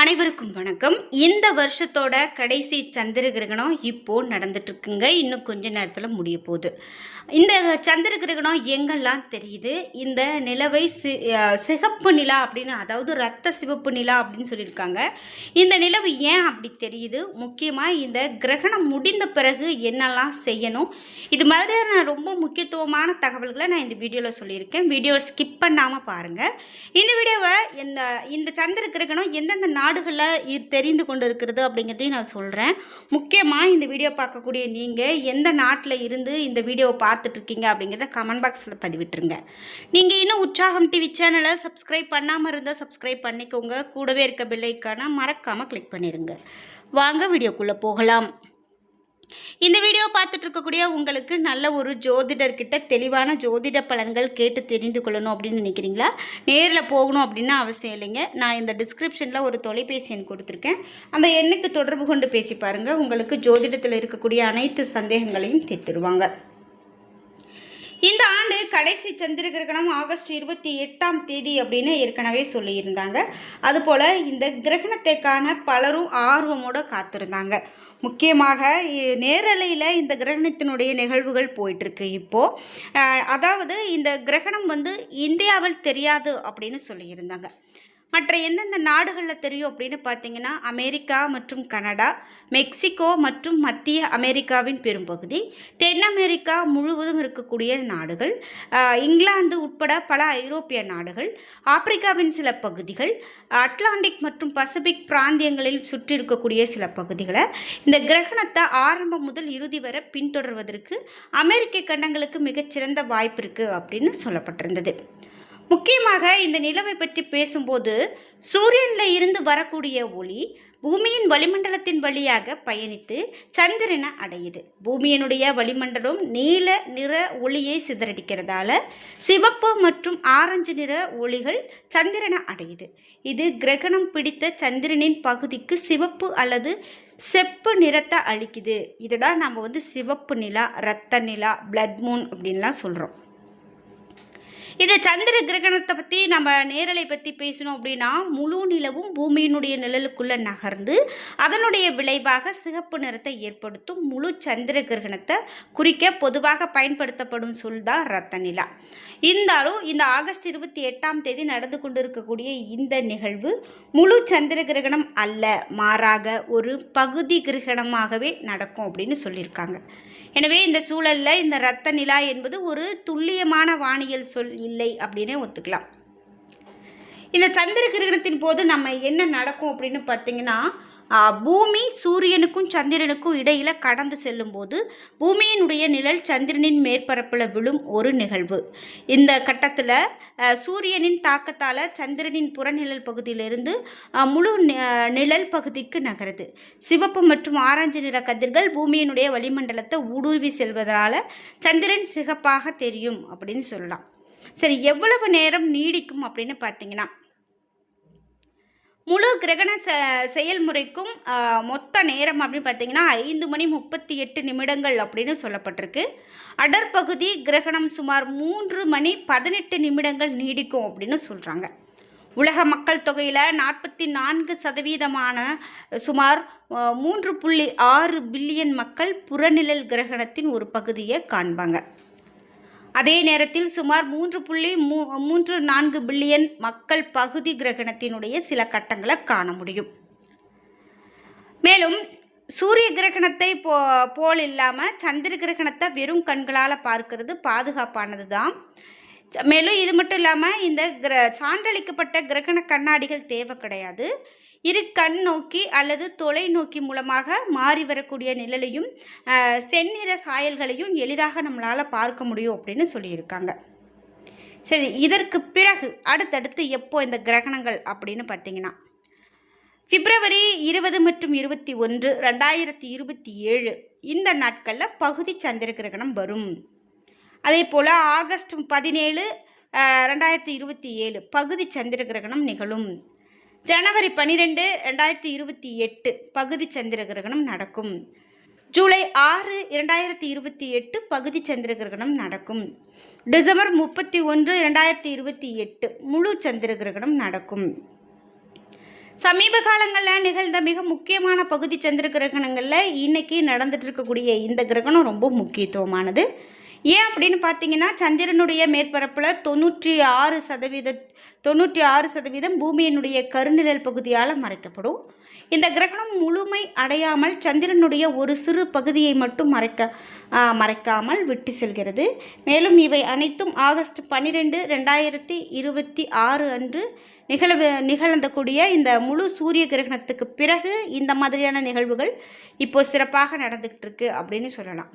அனைவருக்கும் வணக்கம். இந்த வருஷத்தோட கடைசி சந்திர கிரகணம் இப்போ நடந்துட்டு இருக்குங்க. இன்னும் கொஞ்ச நேரத்தில் முடிய போகுது. இந்த சந்திர கிரகணம் எங்கெல்லாம் தெரியுது? இந்த நிலவை சிகப்பு நிலா அப்படின்னு, அதாவது ரத்த சிவப்பு நிலா அப்படின்னு சொல்லியிருக்காங்க. இந்த நிலவு ஏன் அப்படி தெரியுது? முக்கியமாக இந்த கிரகணம் முடிந்த பிறகு என்னெல்லாம் செய்யணும்? இது மாதிரியான ரொம்ப முக்கியத்துவமான தகவல்களை நான் இந்த வீடியோவில் சொல்லியிருக்கேன். வீடியோவை ஸ்கிப் பண்ணாமல் பாருங்கள். இந்த வீடியோவை இந்த சந்திர கிரகணம் எந்தெந்த நாடுகளில் தெரிந்து கொண்டு இருக்கிறது அப்படிங்கிறதையும் நான் சொல்கிறேன். முக்கியமாக இந்த வீடியோ பார்க்கக்கூடிய நீங்கள் எந்த நாட்டில் இருந்து இந்த வீடியோவை பார்த்துட்ருக்கீங்க அப்படிங்கிறத கமெண்ட் பாக்ஸில் பதிவிட்டுருங்க. நீங்கள் இன்னும் உற்சாகம் டிவி சேனலை சப்ஸ்கிரைப் பண்ணாமல் இருந்தால் சப்ஸ்கிரைப் பண்ணிக்கோங்க. கூடவே இருக்க பெல் ஐக்கானை மறக்காமல் கிளிக் பண்ணிடுங்க. வாங்க வீடியோக்குள்ளே போகலாம். இந்த வீடியோ பார்த்துட்டு இருக்கக்கூடிய உங்களுக்கு நல்ல ஒரு ஜோதிடர்கிட்ட தெளிவான ஜோதிட பலன்கள் கேட்டு தெரிந்து கொள்ளணும் அப்படின்னு நினைக்கிறீங்களா? நேரில் போகணும் அப்படின்னு அவசியம் இல்லைங்க. நான் இந்த டிஸ்கிரிப்ஷனில் ஒரு தொலைபேசி எண் கொடுத்துருக்கேன். அந்த எண்ணுக்கு தொடர்பு கொண்டு பேசி பாருங்கள். உங்களுக்கு ஜோதிடத்தில் இருக்கக்கூடிய அனைத்து சந்தேகங்களையும் தீர்த்துடுவாங்க. இந்த ஆண்டு கடைசி சந்திர கிரகணம் ஆகஸ்ட் 28 அப்படின்னு ஏற்கனவே சொல்லியிருந்தாங்க. அதுபோல் இந்த கிரகணத்திற்கான பலரும் ஆர்வமோடு காத்திருந்தாங்க. முக்கியமாக நேரலையில் இந்த கிரகணத்தினுடைய நிகழ்வுகள் போயிட்டுருக்கு இப்போது. அதாவது இந்த கிரகணம் இந்தியாவில் தெரியாது அப்படின்னு சொல்லியிருந்தாங்க. மற்ற எந்தெந்த நாடுகளில் தெரியும் அப்படின்னு பார்த்தீங்கன்னா, அமெரிக்கா மற்றும் கனடா, மெக்சிகோ மற்றும் மத்திய அமெரிக்காவின் பெரும்பகுதி, தென் அமெரிக்கா முழுவதும் இருக்கக்கூடிய நாடுகள், இங்கிலாந்து உட்பட பல ஐரோப்பிய நாடுகள், ஆப்பிரிக்காவின் சில பகுதிகள், அட்லாண்டிக் மற்றும் பசிபிக் பிராந்தியங்களில் சுற்றி இருக்கக்கூடிய சில பகுதிகளை இந்த கிரகணத்தை ஆரம்பம் முதல் இறுதி வரை பின்தொடர்வதற்கு அமெரிக்க கண்டங்களுக்கு மிகச்சிறந்த வாய்ப்பு இருக்குது அப்படின்னு சொல்லப்பட்டிருந்தது. முக்கியமாக இந்த நிலவை பற்றி பேசும்போது, சூரியனில் இருந்து வரக்கூடிய ஒளி பூமியின் வளிமண்டலத்தின் வழியாக பயணித்து சந்திரனை அடையுது. பூமியினுடைய வளிமண்டலம் நீல நிற ஒளியை சிதறடிக்கிறதால சிவப்பு மற்றும் ஆரஞ்சு நிற ஒளிகள் சந்திரனை அடையுது. இது கிரகணம் பிடித்த சந்திரனின் பகுதிக்கு சிவப்பு அல்லது செப்பு நிறத்தை அளிக்குது. இதுதான் நம்ம சிவப்பு நிலா, இரத்த நிலா, பிளட் மூன் அப்படின்லாம் சொல்கிறோம். இந்த சந்திர கிரகணத்தை பற்றி நம்ம நேரலை பற்றி பேசணும் அப்படின்னா, முழு நிலவும் பூமியினுடைய நிழலுக்குள்ளே நகர்ந்து அதனுடைய விளைவாக சிகப்பு நிறத்தை ஏற்படுத்தும் முழு சந்திர கிரகணத்தை குறிக்க பொதுவாக பயன்படுத்தப்படும் சொல் தான் இரத்த நிலா. இருந்தாலும் இந்த ஆகஸ்ட் 28 நடந்து கொண்டிருக்கக்கூடிய இந்த நிகழ்வு முழு சந்திர கிரகணம் அல்ல, மாறாக ஒரு பகுதி கிரகணமாகவே நடக்கும் அப்படின்னு சொல்லியிருக்காங்க. எனவே இந்த சூழலில் இந்த இரத்த நிலா என்பது ஒரு துல்லியமான வானியல் சொல் இல்லை அப்படின்னு ஒத்துக்கலாம். இந்த சந்திர கிரகணத்தின் போது நம்ம என்ன நடக்கும் அப்படின்னு பார்த்தீங்கன்னா, பூமி சூரியனுக்கும் சந்திரனுக்கும் இடையில் கடந்து செல்லும்போது பூமியினுடைய நிழல் சந்திரனின் மேற்பரப்பில் விழும் ஒரு நிகழ்வு. இந்த கட்டத்தில் சூரியனின் தாக்கத்தால் சந்திரனின் புறநிழல் பகுதியிலிருந்து முழு நிழல் பகுதிக்கு நகருது. சிவப்பு மற்றும் ஆரஞ்சு நிற கதிர்கள் பூமியினுடைய வளிமண்டலத்தை ஊடுருவி செல்வதால் சந்திரன் சிகப்பாக தெரியும் அப்படின்னு சொல்லலாம். சரி, எவ்வளவு நேரம் நீடிக்கும் அப்படின்னு பார்த்தீங்கன்னா, முழு கிரகண செயல்முறைக்கும் மொத்த நேரம் அப்படின்னு பார்த்தீங்கன்னா 5 மணி 38 நிமிடங்கள் அப்படின்னு சொல்லப்பட்டிருக்கு. அடற்பகுதி கிரகணம் சுமார் 3 மணி 18 நிமிடங்கள் நீடிக்கும் அப்படின்னு சொல்கிறாங்க. உலக மக்கள் தொகையில் 44% சுமார் 3.6 பில்லியன் மக்கள் புறநிழல் கிரகணத்தின் ஒரு பகுதியை காண்பாங்க. அதே நேரத்தில் சுமார் 3.34 பில்லியன் மக்கள் பகுதி கிரகணத்தினுடைய சில கட்டங்களை காண முடியும். மேலும் சூரிய கிரகணத்தை போல் இல்லாமல் சந்திர கிரகணத்தை வெறும் கண்களால் பார்க்கறது பாதுகாப்பானது தான். மேலும் இது மட்டும் இல்லாமல் இந்த சான்றளிக்கப்பட்ட கிரகண கண்ணாடிகள் தேவை கிடையாது. இரு கண் நோக்கி அல்லது தொலைநோக்கி மூலமாக மாறி வரக்கூடிய நிழலையும் செந்நிற சாயல்களையும் எளிதாக நம்மளால் பார்க்க முடியும் அப்படின்னு சொல்லியிருக்காங்க. சரி, இதற்கு பிறகு அடுத்தடுத்து எப்போ இந்த கிரகணங்கள் அப்படின்னு பார்த்தீங்கன்னா, பிப்ரவரி 20 மற்றும் 21, 2027 இந்த நாட்களில் பகுதி சந்திர கிரகணம் வரும். அதே போல் ஆகஸ்ட் 17, 2027 பகுதி சந்திர கிரகணம் நிகழும். ஜனவரி 12, 2028 பகுதி சந்திர கிரகணம் நடக்கும். ஜூலை 6, 2028 பகுதி சந்திர கிரகணம் நடக்கும். டிசம்பர் 31, 2028 முழு சந்திர கிரகணம் நடக்கும். சமீப காலங்களில் நிகழ்ந்த மிக முக்கியமான பகுதி சந்திர கிரகணங்களில் இன்னைக்கு நடந்துட்டு இருக்கக்கூடிய இந்த கிரகணம் ரொம்ப முக்கியத்துவமானது. ஏன் அப்படின்னு பார்த்தீங்கன்னா, சந்திரனுடைய மேற்பரப்பில் 96% பூமியினுடைய கருநிழல் பகுதியால் மறைக்கப்படும். இந்த கிரகணம் முழுமை அடையாமல் சந்திரனுடைய ஒரு சிறு பகுதியை மட்டும் மறைக்காமல் விட்டு செல்கிறது. மேலும் இவை அனைத்தும் ஆகஸ்ட் 12, 2026 அன்று நிகழ்ந்தக்கூடிய இந்த முழு சூரிய கிரகணத்துக்கு பிறகு இந்த மாதிரியான நிகழ்வுகள் இப்போ சிறப்பாக நடந்துகிட்டு இருக்கு அப்படின்னு சொல்லலாம்.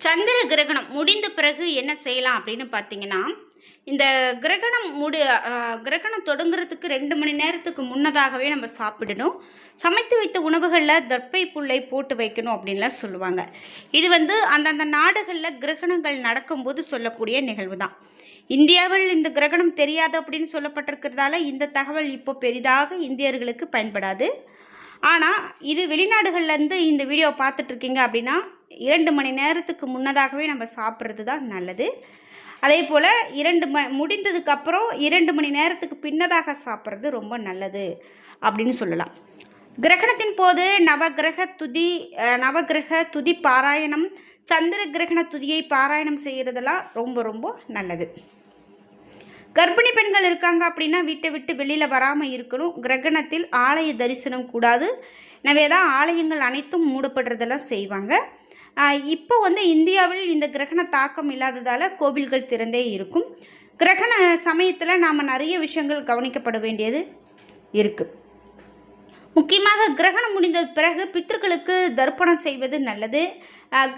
சந்திர கிரகணம் முடிந்த பிறகு என்ன செய்யலாம் அப்படின்னு பார்த்தீங்கன்னா, இந்த கிரகணம் தொடங்குறதுக்கு 2 மணி நேரத்துக்கு முன்னதாகவே நம்ம சாப்பிடணும். சமைத்து வைத்த உணவுகளில் தர்ப்பை புல்லை போட்டு வைக்கணும் அப்படின்லாம் சொல்லுவாங்க. இது அந்தந்த நாடுகளில் கிரகணங்கள் நடக்கும்போது சொல்லக்கூடிய நிகழ்வு தான். இந்தியாவில் இந்த கிரகணம் தெரியாது அப்படின்னு சொல்லப்பட்டிருக்கிறதால இந்த தகவல் இப்போ பெரிதாக இந்தியர்களுக்கு பயன்படாது. ஆனால் இது வெளிநாடுகள்லேருந்து இந்த வீடியோ பார்த்துட்ருக்கீங்க அப்படின்னா 2 மணி நேரத்துக்கு முன்னதாகவே நம்ம சாப்பிட்றது தான் நல்லது. அதே போல் முடிந்ததுக்கப்புறம் 2 மணி நேரத்துக்கு பின்னதாக சாப்பிட்றது ரொம்ப நல்லது அப்படின்னு சொல்லலாம். கிரகணத்தின் போது நவகிரக துதி பாராயணம், சந்திர கிரகண துதியை பாராயணம் செய்கிறதெல்லாம் ரொம்ப ரொம்ப நல்லது. கர்ப்பிணி பெண்கள் இருக்காங்க அப்படின்னா வீட்டை விட்டு வெளியில் வராமல் இருக்கணும். கிரகணத்தில் ஆலய தரிசனம் கூடாது. எனவே தான் ஆலயங்கள் அனைத்தும் மூடப்படுறதெல்லாம் செய்வாங்க. இப்போ இந்தியாவில் இந்த கிரகண தாக்கம் இல்லாததால் கோவில்கள் திறந்தே இருக்கும். கிரகண சமயத்தில் நாம் நிறைய விஷயங்கள் கவனிக்கப்பட வேண்டியது இருக்குது. முக்கியமாக கிரகணம் முடிந்த பிறகு பித்ருக்களுக்கு தர்ப்பணம் செய்வது நல்லது.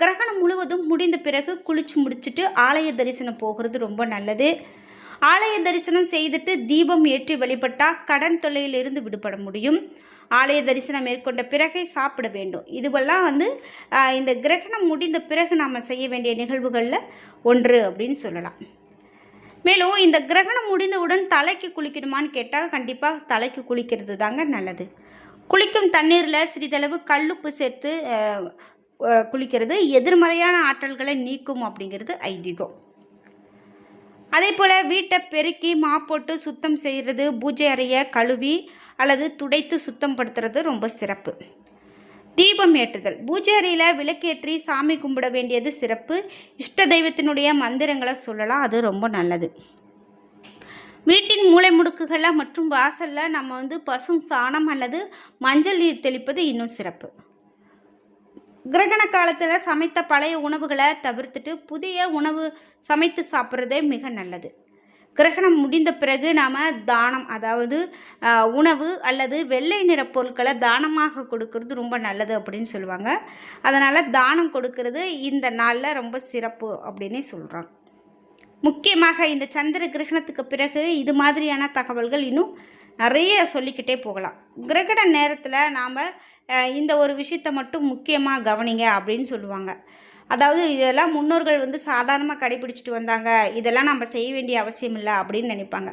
கிரகணம் முழுவதும் முடிந்த பிறகு குளிச்சு முடிச்சுட்டு ஆலய தரிசனம் போகிறது ரொம்ப நல்லது. ஆலய தரிசனம் செய்துட்டு தீபம் ஏற்றி வழிபட்டால் கடன் தொல்லையிலிருந்து விடுபட முடியும். ஆலய தரிசனம் மேற்கொண்ட பிறகே சாப்பிட வேண்டும். இதுவெல்லாம் இந்த கிரகணம் முடிந்த பிறகு நாம் செய்ய வேண்டிய நிகழ்வுகளில் ஒன்று அப்படின்னு சொல்லலாம். மேலும் இந்த கிரகணம் முடிந்தவுடன் தலைக்கு குளிக்கணுமான்னு கேட்டால் கண்டிப்பாக தலைக்கு குளிக்கிறது தாங்க நல்லது. குளிக்கும் தண்ணீரில் சிறிதளவு கல்லுப்பு சேர்த்து குளிக்கிறது எதிர்மறையான ஆற்றல்களை நீக்கும் அப்படிங்கிறது ஐதீகம். அதே போல் வீட்டை பெருக்கி மாப்போட்டு சுத்தம் செய்கிறது, பூஜை அறையை கழுவி அல்லது துடைத்து சுத்தம் படுத்துறது ரொம்ப சிறப்பு. தீபம் ஏற்றுதல், பூஜை அறையில் விளக்கேற்றி சாமி கும்பிட வேண்டியது சிறப்பு. இஷ்ட தெய்வத்தினுடைய மந்திரங்களை சொல்லலாம், அது ரொம்ப நல்லது. வீட்டின் மூலை முடுக்குகளில் மற்றும் வாசலில் நம்ம பசும் சாணம் அல்லது மஞ்சள் நீர் தெளிப்பது இன்னும் சிறப்பு. கிரகண காலத்தில் சமைத்த பழைய உணவுகளை தவிர்த்துட்டு புதிய உணவு சமைத்து சாப்பிட்றதே மிக நல்லது. கிரகணம் முடிந்த பிறகு நாம் தானம், அதாவது உணவு அல்லது வெள்ளை நிற பொருட்களை தானமாக கொடுக்கறது ரொம்ப நல்லது அப்படின்னு சொல்லுவாங்க. அதனால் தானம் கொடுக்கறது இந்த நாளில் ரொம்ப சிறப்பு அப்படின்னே சொல்கிறாங்க. முக்கியமாக இந்த சந்திர கிரகணத்துக்கு பிறகு இது மாதிரியான தகவல்கள் இன்னும் நிறைய சொல்லிக்கிட்டே போகலாம். கிரகண நேரத்தில் நாம் இந்த ஒரு விஷயத்தை மட்டும் முக்கியமாக கவனிங்க அப்படின்னு சொல்லுவாங்க. அதாவது இதெல்லாம் முன்னோர்கள் சாதாரணமாக கடைபிடிச்சிட்டு வந்தாங்க, இதெல்லாம் நம்ம செய்ய வேண்டிய அவசியம் இல்லை அப்படின்னு நினைப்பாங்க.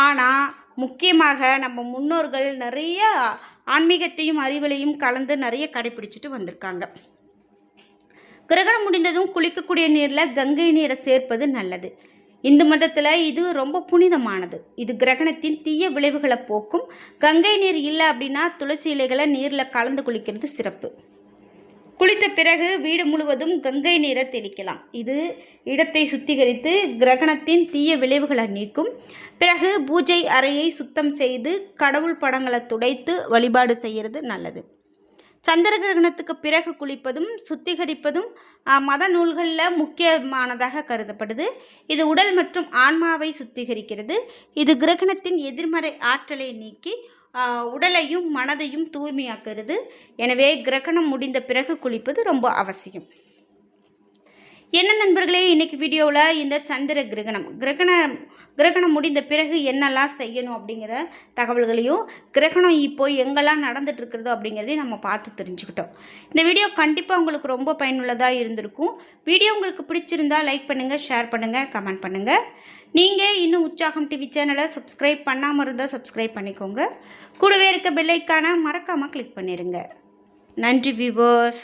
ஆனால் முக்கியமாக நம்ம முன்னோர்கள் நிறைய ஆன்மீகத்தையும் அறிவியலையும் கலந்து நிறைய கடைபிடிச்சிட்டு வந்திருக்காங்க. கிரகணம் முடிந்ததும் குளிக்கக்கூடிய நீரில் கங்கை நீரை சேர்ப்பது நல்லது. இந்து மதத்தில் இது ரொம்ப புனிதமானது. இது கிரகணத்தின் தீய விளைவுகளை போக்கும். கங்கை நீர் இல்லை அப்படின்னா துளசி இலைகளை நீரில் கலந்து குளிக்கிறது சிறப்பு. குளித்த பிறகு வீடு முழுவதும் கங்கை நீரை தெளிக்கலாம். இது இடத்தை சுத்திகரித்து கிரகணத்தின் தீய விளைவுகளை நீக்கும். பிறகு பூஜை அறையை சுத்தம் செய்து கடவுள் படங்களை துடைத்து வழிபாடு செய்கிறது நல்லது. சந்திர கிரகணத்துக்கு பிறகு குளிப்பதும் சுத்திகரிப்பதும் மத நூல்களில் முக்கியமானதாக கருதப்படுது. இது உடல் மற்றும் ஆன்மாவை சுத்திகரிக்கிறது. இது கிரகணத்தின் எதிர்மறை ஆற்றலை நீக்கி உடலையும் மனதையும் தூய்மையாக்குறது. எனவே கிரகணம் முடிந்த பிறகு குளிப்பது ரொம்ப அவசியம். என்ன நண்பர்களே, இன்றைக்கி வீடியோவில் இந்த சந்திர கிரகணம் முடிந்த பிறகு என்னெல்லாம் செய்யணும் அப்படிங்கிற தகவல்களையும் கிரகணம் இப்போ எங்கெல்லாம் நடந்துட்டுருக்குறது அப்படிங்கிறதையும் நம்ம பார்த்து தெரிஞ்சுக்கிட்டோம். இந்த வீடியோ கண்டிப்பாக உங்களுக்கு ரொம்ப பயனுள்ளதாக இருந்திருக்கும். வீடியோ உங்களுக்கு பிடிச்சிருந்தால் லைக் பண்ணுங்கள், ஷேர் பண்ணுங்கள், கமெண்ட் பண்ணுங்கள். நீங்கள் இன்னும் உற்சாகம் டிவி சேனலை சப்ஸ்கிரைப் பண்ணாமல் இருந்தால் சப்ஸ்கிரைப் பண்ணிக்கோங்க. கூடவே இருக்க பெல் ஐக்கானை மறக்காமல் கிளிக் பண்ணிடுங்க. நன்றி வியூவர்ஸ்.